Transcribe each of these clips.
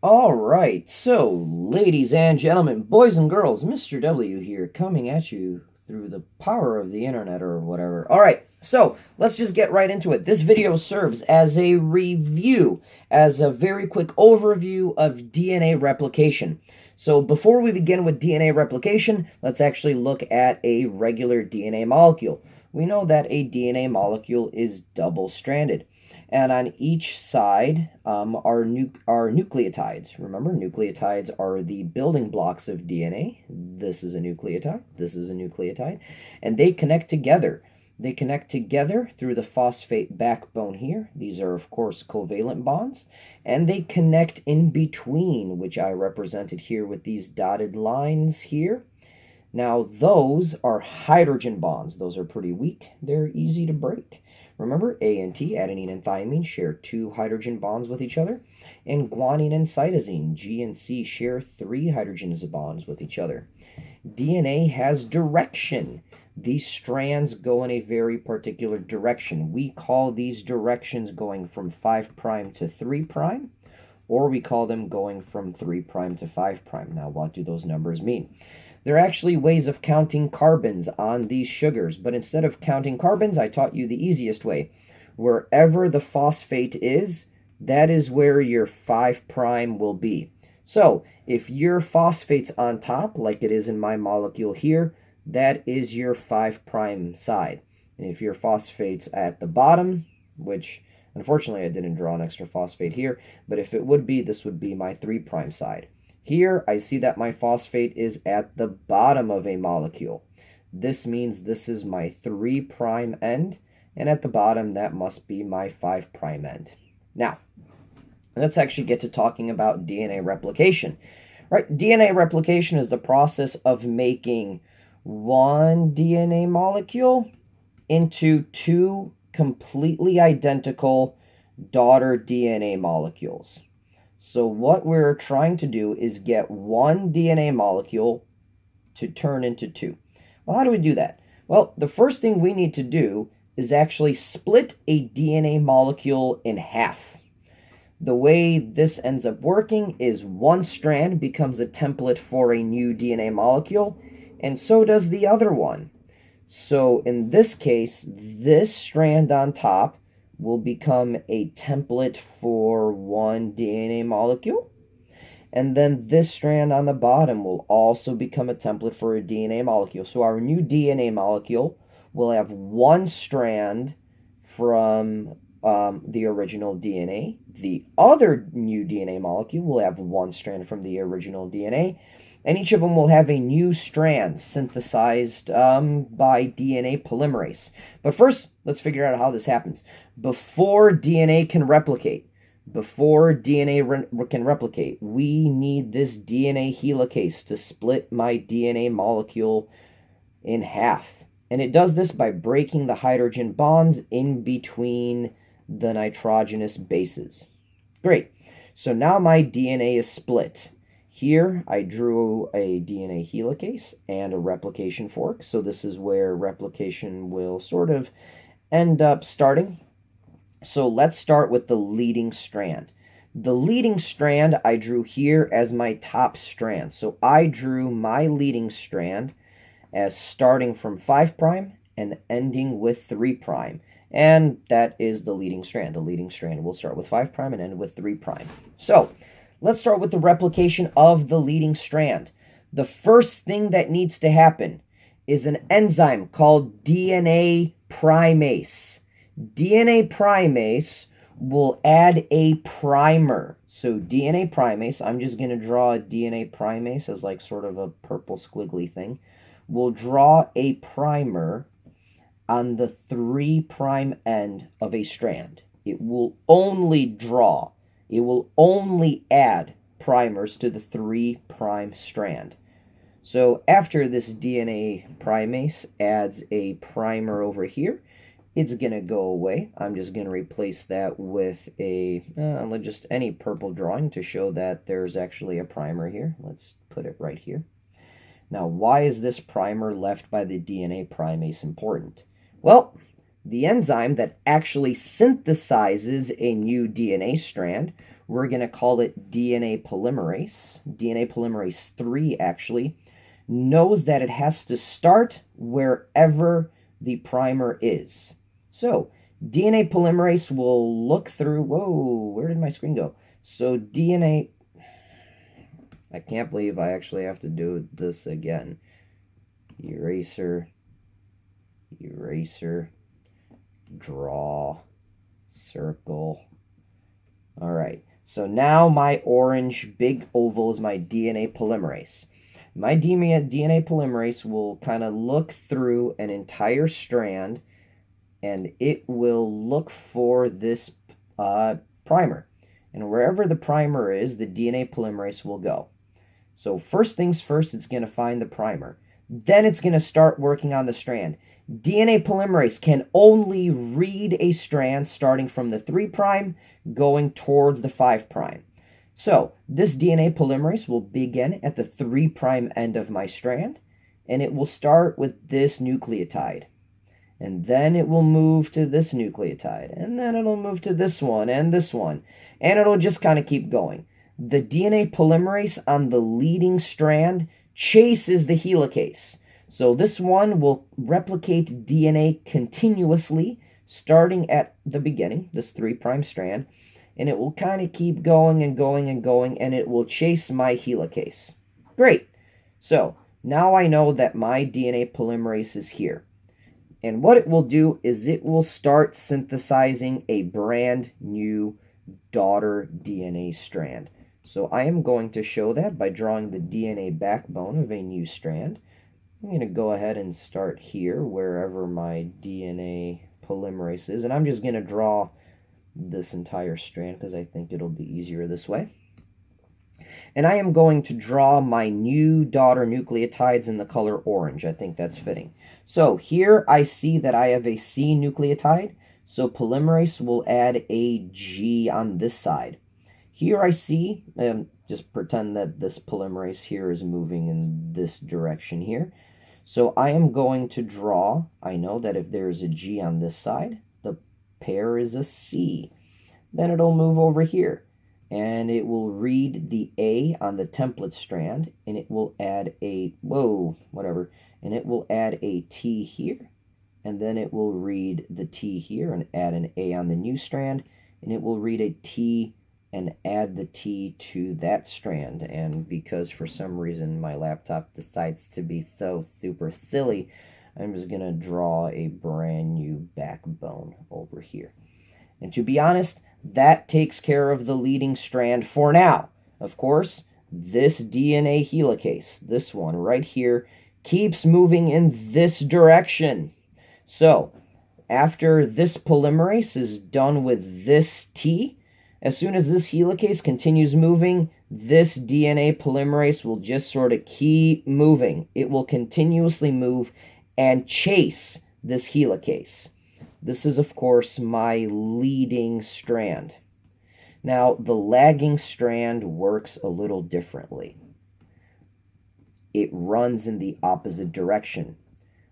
All right, so ladies and gentlemen, boys and girls, Mr. W here coming at you through the power of the internet or whatever. All right, so let's just get right into it. This video serves as a review, as a very quick overview of DNA replication. So before we begin with DNA replication, let's actually look at a regular DNA molecule. We know that a DNA molecule is double-stranded. And on each side are nucleotides. Remember, nucleotides are the building blocks of DNA. This is a nucleotide. This is a nucleotide. And they connect together. They connect together through the phosphate backbone here. These are, of course, covalent bonds. And they connect in between, which I represented here with these dotted lines here. Now, those are hydrogen bonds. Those are pretty weak. They're easy to break. Remember, A and T, adenine and thymine, share 2 hydrogen bonds with each other. And guanine and cytosine, G and C, share 3 hydrogen bonds with each other. DNA has direction. These strands go in a very particular direction. We call these directions going from 5' to 3', or we call them going from 3' to 5'. Now, what do those numbers mean? There are actually ways of counting carbons on these sugars, but instead of counting carbons, I taught you the easiest way. Wherever the phosphate is, that is where your 5' will be. So, if your phosphate's on top, like it is in my molecule here, that is your 5' side. And if your phosphate's at the bottom, which unfortunately I didn't draw an extra phosphate here, but if it would be, this would be my 3' side. Here, I see that my phosphate is at the bottom of a molecule. This means this is my 3' end, and at the bottom, that must be my 5' end. Now, let's actually get to talking about DNA replication. Right? DNA replication is the process of making one DNA molecule into 2 completely identical daughter DNA molecules. So what we're trying to do is get one DNA molecule to turn into 2. Well, how do we do that? Well, the first thing we need to do is actually split a DNA molecule in half. The way this ends up working is one strand becomes a template for a new DNA molecule, and so does the other one. So in this case, this strand on top will become a template for one DNA molecule. And then this strand on the bottom will also become a template for a DNA molecule. So our new DNA molecule will have one strand from the original DNA. The other new DNA molecule will have one strand from the original DNA. And each of them will have a new strand synthesized by DNA polymerase. But first, let's figure out how this happens. Before DNA can replicate, we need this DNA helicase to split my DNA molecule in half. And it does this by breaking the hydrogen bonds in between the nitrogenous bases. Great. So now my DNA is split. Here, I drew a DNA helicase and a replication fork. So this is where replication will sort of end up starting. So let's start with the leading strand. The leading strand I drew here as my top strand. So I drew my leading strand as starting from 5' and ending with 3'. And that is the leading strand. The leading strand will start with 5' and end with 3'. So let's start with the replication of the leading strand. The first thing that needs to happen is an enzyme called DNA primase. DNA primase will add a primer. So DNA primase, I'm just going to draw a DNA primase as like sort of a purple squiggly thing. We'll draw a primer on the 3' end of a strand. It will only add primers to the 3' strand. So after this DNA primase adds a primer over here, it's going to go away. I'm just going to replace that with just any purple drawing to show that there's actually a primer here. Let's put it right here. Now, why is this primer left by the DNA primase important? Well, the enzyme that actually synthesizes a new DNA strand we're going to call it DNA polymerase. DNA polymerase 3 actually knows that it has to start wherever the primer is. So DNA polymerase will look through, whoa, where did my screen go? So DNA, I can't believe I actually have to do this again. Eraser, eraser, draw, circle. All right, so now my orange big oval is my DNA polymerase. My DNA polymerase will kind of look through an entire strand, and it will look for this primer. And wherever the primer is, the DNA polymerase will go. So first things first, it's going to find the primer. Then it's going to start working on the strand. DNA polymerase can only read a strand starting from the 3' going towards the 5'. So this DNA polymerase will begin at the 3' end of my strand, and it will start with this nucleotide. And then it will move to this nucleotide, and then it'll move to this one, and it'll just kind of keep going. The DNA polymerase on the leading strand chases the helicase. So this one will replicate DNA continuously, starting at the beginning, this 3' strand, and it will kind of keep going and going and going, and it will chase my helicase. Great. So now I know that my DNA polymerase is here. And what it will do is it will start synthesizing a brand new daughter DNA strand. So I am going to show that by drawing the DNA backbone of a new strand. I'm going to go ahead and start here, wherever my DNA polymerase is. And I'm just going to draw this entire strand because I think it'll be easier this way. And I am going to draw my new daughter nucleotides in the color orange. I think that's fitting. So here I see that I have a C nucleotide. So polymerase will add a G on this side. Here I see, just pretend that this polymerase here is moving in this direction here. So I am going to draw, I know that if there is a G on this side, the pair is a C. Then it'll move over here, and it will read the A on the template strand, and it will add a, and it will add a T here, and then it will read the T here and add an A on the new strand, and it will read a T and add the T to that strand. And because for some reason my laptop decides to be so super silly, I'm just going to draw a brand new backbone over here. And to be honest, that takes care of the leading strand for now. Of course, this DNA helicase, this one right here, keeps moving in this direction. So after this polymerase is done with this T, as soon as this helicase continues moving, this DNA polymerase will just sort of keep moving. It will continuously move and chase this helicase. This is, of course, my leading strand. Now, the lagging strand works a little differently. It runs in the opposite direction.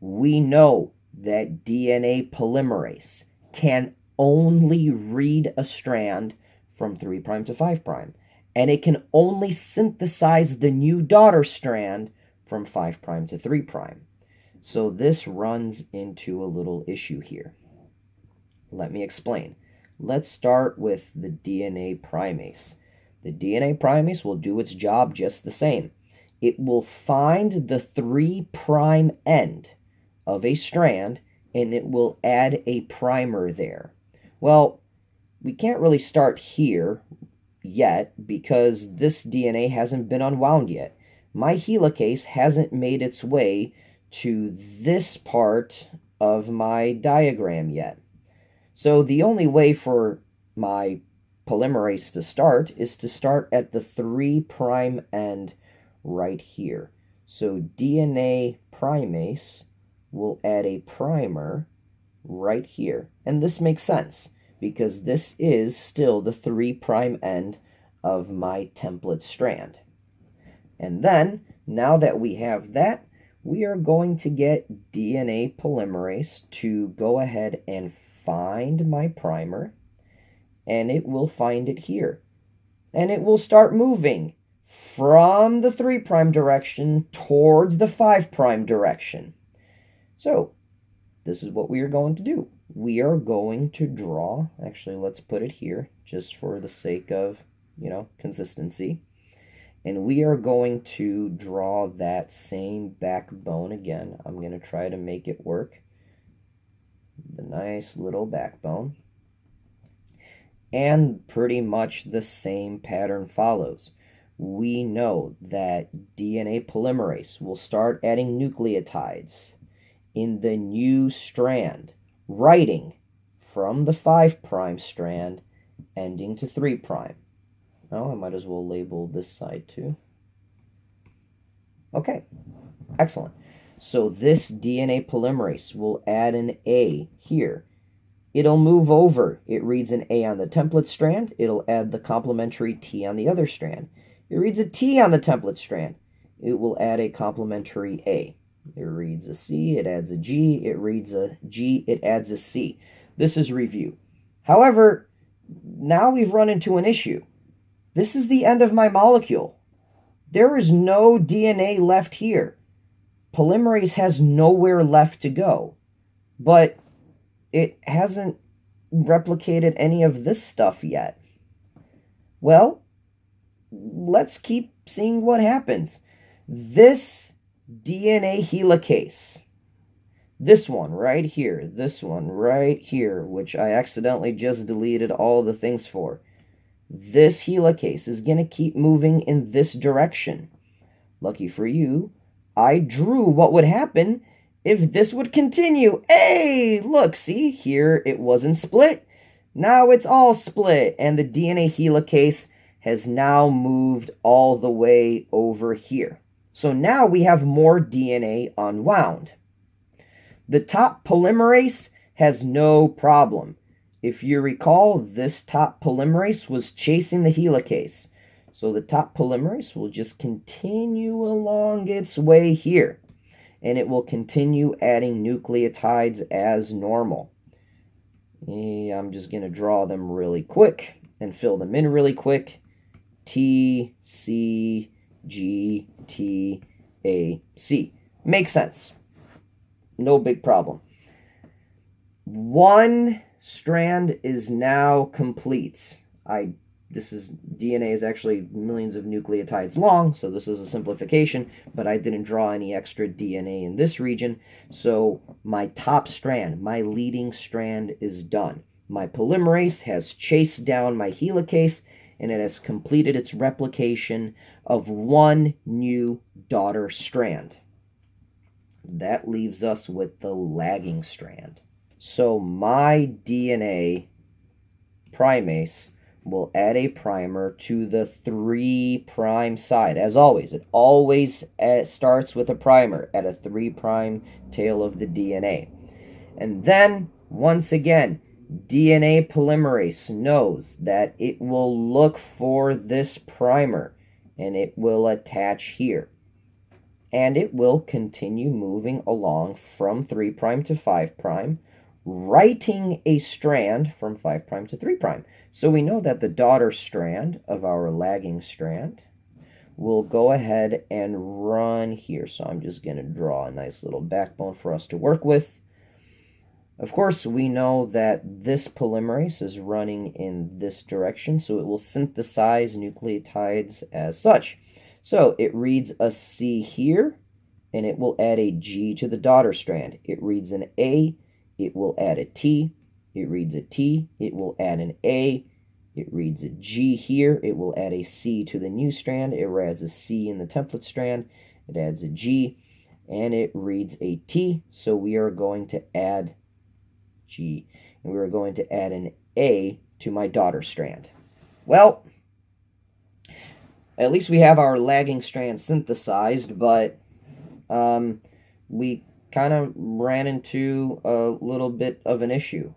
We know that DNA polymerase can only read a strand from 3' to 5', and it can only synthesize the new daughter strand from 5' to 3'. So this runs into a little issue here. Let me explain. Let's start with the DNA primase. The DNA primase will do its job just the same. It will find the 3' end of a strand, and it will add a primer there. Well, we can't really start here yet because this DNA hasn't been unwound yet. My helicase hasn't made its way to this part of my diagram yet. So the only way for my polymerase to start is to start at the 3' end right here. So DNA primase will add a primer right here. And this makes sense because this is still the 3' end of my template strand. And then, now that we have that, we are going to get DNA polymerase to go ahead and find my primer, and it will find it here. and it will start moving from the 3' direction towards the 5' direction. So this is what we are going to do. We are going to draw, actually let's put it here just for the sake of, consistency. And we are going to draw that same backbone again. I'm going to try to make it work. The nice little backbone. And pretty much the same pattern follows. We know that DNA polymerase will start adding nucleotides in the new strand, writing from the 5' strand ending to 3'. Oh, I might as well label this side too. Okay, excellent. So this DNA polymerase will add an A here. It'll move over. It reads an A on the template strand. It'll add the complementary T on the other strand. It reads a T on the template strand. It will add a complementary A. It reads a C. It adds a G. It reads a G. It adds a C. This is review. However, now we've run into an issue. This is the end of my molecule. There is no DNA left here. Polymerase has nowhere left to go. But it hasn't replicated any of this stuff yet. Well, let's keep seeing what happens. This DNA helicase, this one right here, which I accidentally just deleted all the things for. This helicase is going to keep moving in this direction. Lucky for you, I drew what would happen if this would continue. Hey, look, see, here it wasn't split. Now it's all split, and the DNA helicase has now moved all the way over here. So now we have more DNA unwound. The top polymerase has no problem. If you recall, this top polymerase was chasing the helicase. So the top polymerase will just continue along its way here. And it will continue adding nucleotides as normal. I'm just going to draw them really quick and fill them in really quick. T, C, G, T, A, C. Makes sense. No big problem. One strand is now complete. DNA is actually millions of nucleotides long, so this is a simplification, but I didn't draw any extra DNA in this region, so my top strand, my leading strand, is done. My polymerase has chased down my helicase, and it has completed its replication of one new daughter strand. That leaves us with the lagging strand. So my DNA primase will add a primer to the 3' side. As always, it always starts with a primer at a 3' tail of the DNA. And then, once again, DNA polymerase knows that it will look for this primer, and it will attach here. And it will continue moving along from 3' to 5', writing a strand from 5' to 3'. So we know that the daughter strand of our lagging strand will go ahead and run here. So I'm just going to draw a nice little backbone for us to work with. Of course, we know that this polymerase is running in this direction, so it will synthesize nucleotides as such. So it reads a C here, and it will add a G to the daughter strand. It reads an A, it will add a T. It reads a T, it will add an A. It reads a G here, it will add a C to the new strand. It adds a C in the template strand. It adds a G, and it reads a T. So we are going to add G, and we are going to add an A to my daughter strand. Well, at least we have our lagging strand synthesized, but we kind of ran into a little bit of an issue.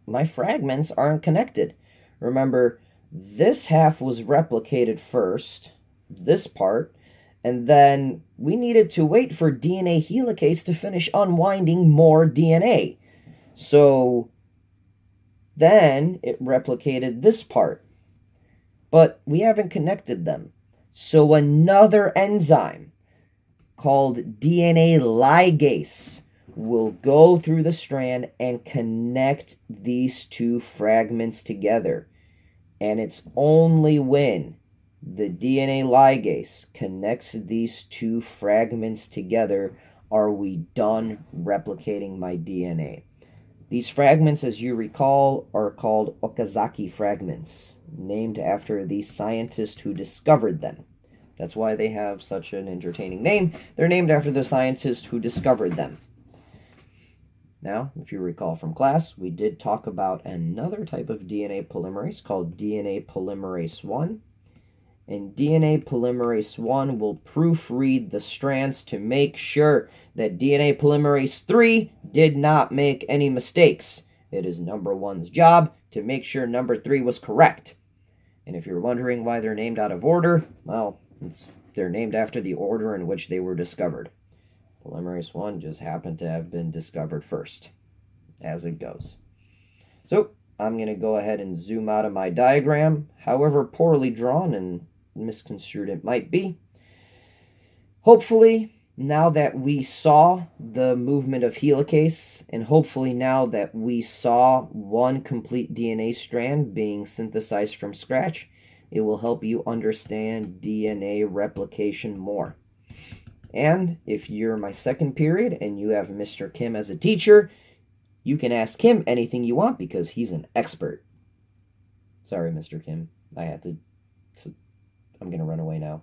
My fragments aren't connected. Remember, this half was replicated first, this part, and then we needed to wait for DNA helicase to finish unwinding more DNA. So Then it replicated this part, but we haven't connected them. So another enzyme called DNA ligase will go through the strand and connect these two fragments together. And it's only when the DNA ligase connects these two fragments together are we done replicating my DNA. These fragments, as you recall, are called Okazaki fragments, named after the scientist who discovered them. That's why they have such an entertaining name. They're named after the scientist who discovered them. Now, if you recall from class, we did talk about another type of DNA polymerase called DNA polymerase 1. And DNA polymerase 1 will proofread the strands to make sure that DNA polymerase 3 did not make any mistakes. It is number 1's job to make sure number 3 was correct. And if you're wondering why they're named out of order, well, they're named after the order in which they were discovered. Polymerase 1 just happened to have been discovered first, as it goes. So, I'm going to go ahead and zoom out of my diagram, however poorly drawn and misconstrued it might be. Hopefully, now that we saw the movement of helicase, and hopefully now that we saw one complete DNA strand being synthesized from scratch, it will help you understand DNA replication more. And if you're my second period and you have Mr. Kim as a teacher, you can ask him anything you want because he's an expert. Sorry, Mr. Kim. I'm going to run away now.